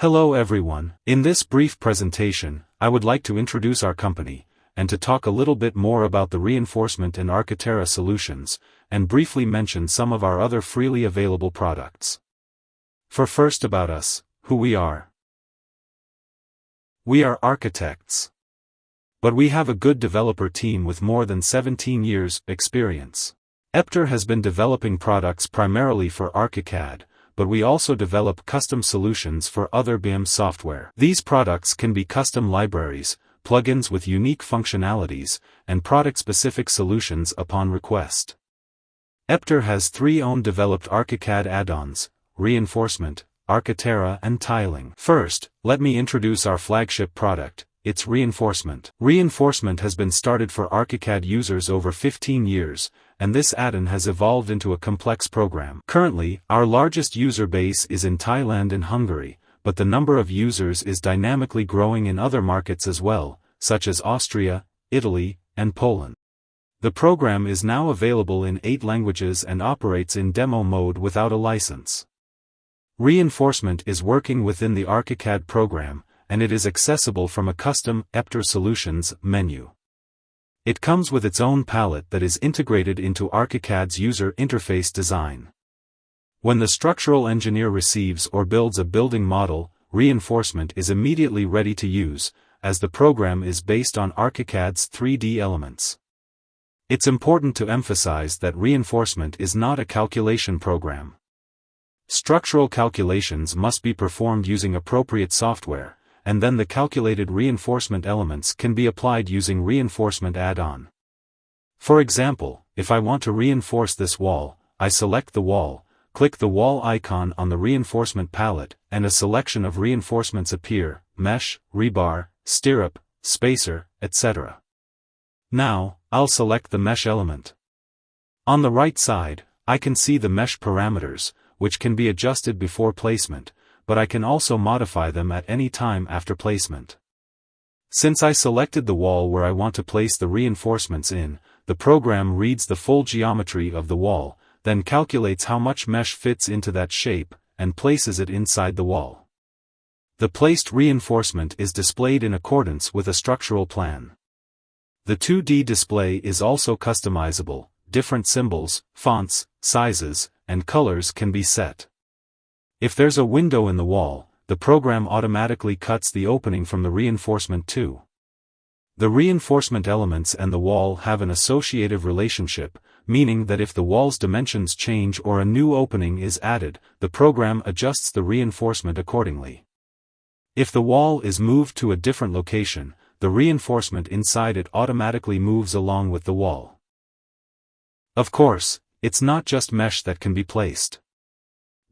Hello everyone. In this brief presentation, I would like to introduce our company, and to talk a little bit more about the reinforcement and Architerra solutions, and briefly mention some of our other freely available products. First about us, who we are. We are architects. But we have a good developer team with more than 17 years' experience. Eptar has been developing products primarily for ArchiCAD, but we also develop custom solutions for other BIM software. These products can be custom libraries, plugins with unique functionalities, and product-specific solutions upon request. Eptar has 3 own developed ArchiCAD add-ons: reinforcement, Architerra and tiling. First, let me introduce our flagship product. It's reinforcement. Reinforcement has been started for ArchiCAD users over 15 years, and this add-on has evolved into a complex program. Currently, our largest user base is in Thailand and Hungary, but the number of users is dynamically growing in other markets as well, such as Austria, Italy, and Poland. The program is now available in 8 languages and operates in demo mode without a license. Reinforcement is working within the ArchiCAD program, and it is accessible from a custom Eptar Solutions menu. It comes with its own palette that is integrated into ArchiCAD's user interface design. When the structural engineer receives or builds a building model, reinforcement is immediately ready to use, as the program is based on ArchiCAD's 3D elements. It's important to emphasize that reinforcement is not a calculation program. Structural calculations must be performed using appropriate software, and then the calculated reinforcement elements can be applied using reinforcement add-on. For example, if I want to reinforce this wall, I select the wall, click the wall icon on the reinforcement palette, and a selection of reinforcements appear: mesh, rebar, stirrup, spacer, etc. Now, I'll select the mesh element. On the right side, I can see the mesh parameters, which can be adjusted before placement, but I can also modify them at any time after placement. Since I selected the wall where I want to place the reinforcements in, the program reads the full geometry of the wall, then calculates how much mesh fits into that shape, and places it inside the wall. The placed reinforcement is displayed in accordance with a structural plan. The 2D display is also customizable. Different symbols, fonts, sizes, and colors can be set. If there's a window in the wall, the program automatically cuts the opening from the reinforcement too. The reinforcement elements and the wall have an associative relationship, meaning that if the wall's dimensions change or a new opening is added, the program adjusts the reinforcement accordingly. If the wall is moved to a different location, the reinforcement inside it automatically moves along with the wall. Of course, it's not just mesh that can be placed.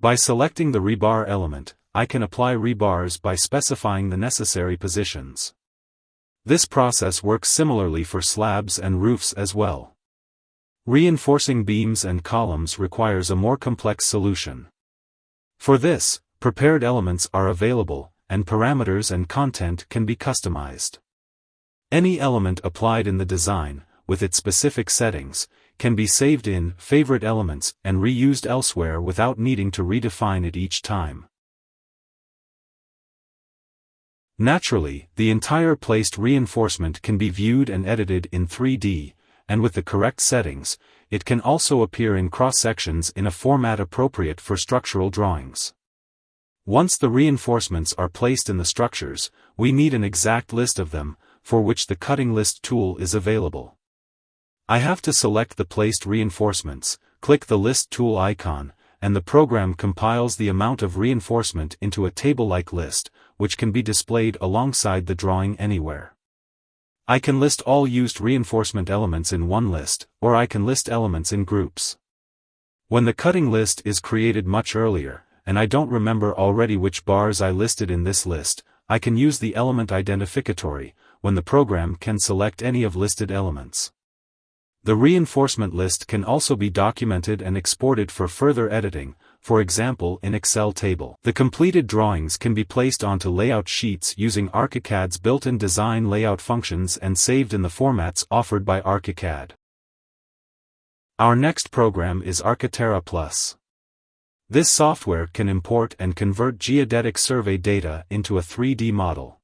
By selecting the rebar element, I can apply rebars by specifying the necessary positions. This process works similarly for slabs and roofs as well. Reinforcing beams and columns requires a more complex solution. For this, prepared elements are available, and parameters and content can be customized. Any element applied in the design, with its specific settings, can be saved in favorite elements and reused elsewhere without needing to redefine it each time. Naturally, the entire placed reinforcement can be viewed and edited in 3D, and with the correct settings, it can also appear in cross-sections in a format appropriate for structural drawings. Once the reinforcements are placed in the structures, we need an exact list of them, for which the cutting list tool is available. I have to select the placed reinforcements, click the list tool icon, and the program compiles the amount of reinforcement into a table-like list, which can be displayed alongside the drawing anywhere. I can list all used reinforcement elements in one list, or I can list elements in groups. When the cutting list is created much earlier, and I don't remember already which bars I listed in this list, I can use the element identificatory, when the program can select any of listed elements. The reinforcement list can also be documented and exported for further editing, for example in Excel table. The completed drawings can be placed onto layout sheets using ArchiCAD's built-in design layout functions and saved in the formats offered by ArchiCAD. Our next program is Architerra Plus. This software can import and convert geodetic survey data into a 3D model.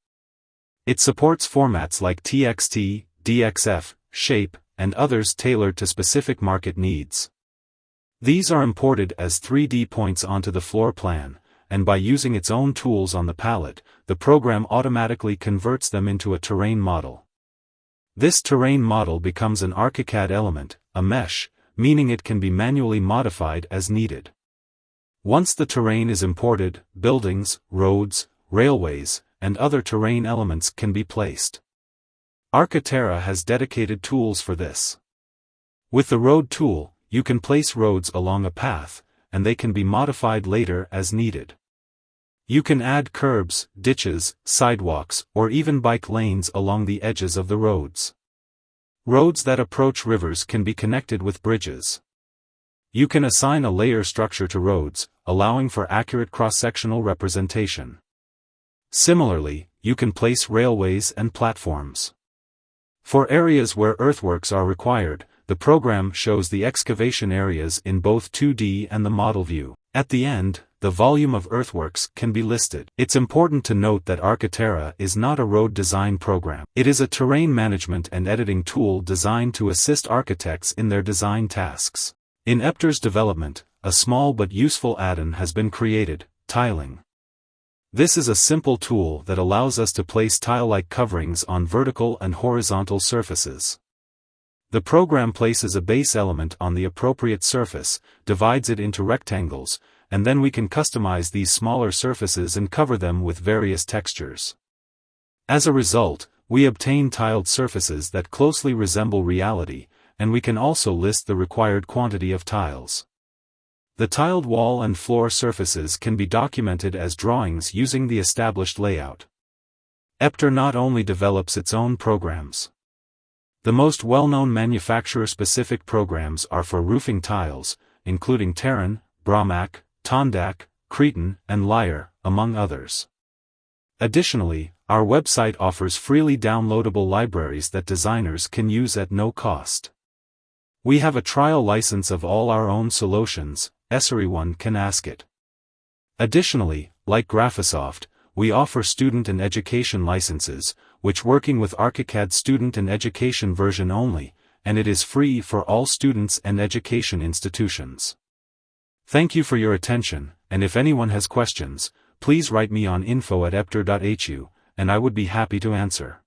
It supports formats like TXT, DXF, Shape, and others tailored to specific market needs. These are imported as 3D points onto the floor plan, and by using its own tools on the palette, the program automatically converts them into a terrain model. This terrain model becomes an ArchiCAD element, a mesh, meaning it can be manually modified as needed. Once the terrain is imported, buildings, roads, railways, and other terrain elements can be placed. Architerra has dedicated tools for this. With the road tool, you can place roads along a path, and they can be modified later as needed. You can add curbs, ditches, sidewalks, or even bike lanes along the edges of the roads. Roads that approach rivers can be connected with bridges. You can assign a layer structure to roads, allowing for accurate cross-sectional representation. Similarly, you can place railways and platforms. For areas where earthworks are required, the program shows the excavation areas in both 2D and the model view. At the end, the volume of earthworks can be listed. It's important to note that Architerra is not a road design program. It is a terrain management and editing tool designed to assist architects in their design tasks. In Eptar's development, a small but useful add-on has been created, tiling. This is a simple tool that allows us to place tile-like coverings on vertical and horizontal surfaces. The program places a base element on the appropriate surface, divides it into rectangles, and then we can customize these smaller surfaces and cover them with various textures. As a result, we obtain tiled surfaces that closely resemble reality, and we can also list the required quantity of tiles. The tiled wall and floor surfaces can be documented as drawings using the established layout. Eptar not only develops its own programs. The most well-known manufacturer-specific programs are for roofing tiles, including Terran, Brahmak, Tondak, Cretan, and Lyre, among others. Additionally, our website offers freely downloadable libraries that designers can use at no cost. We have a trial license of all our own solutions, everyone can ask it. Additionally, like Graphisoft, we offer student and education licenses, which working with ArchiCAD student and education version only, and it is free for all students and education institutions. Thank you for your attention, and if anyone has questions, please write me on info@eptar.hu, and I would be happy to answer.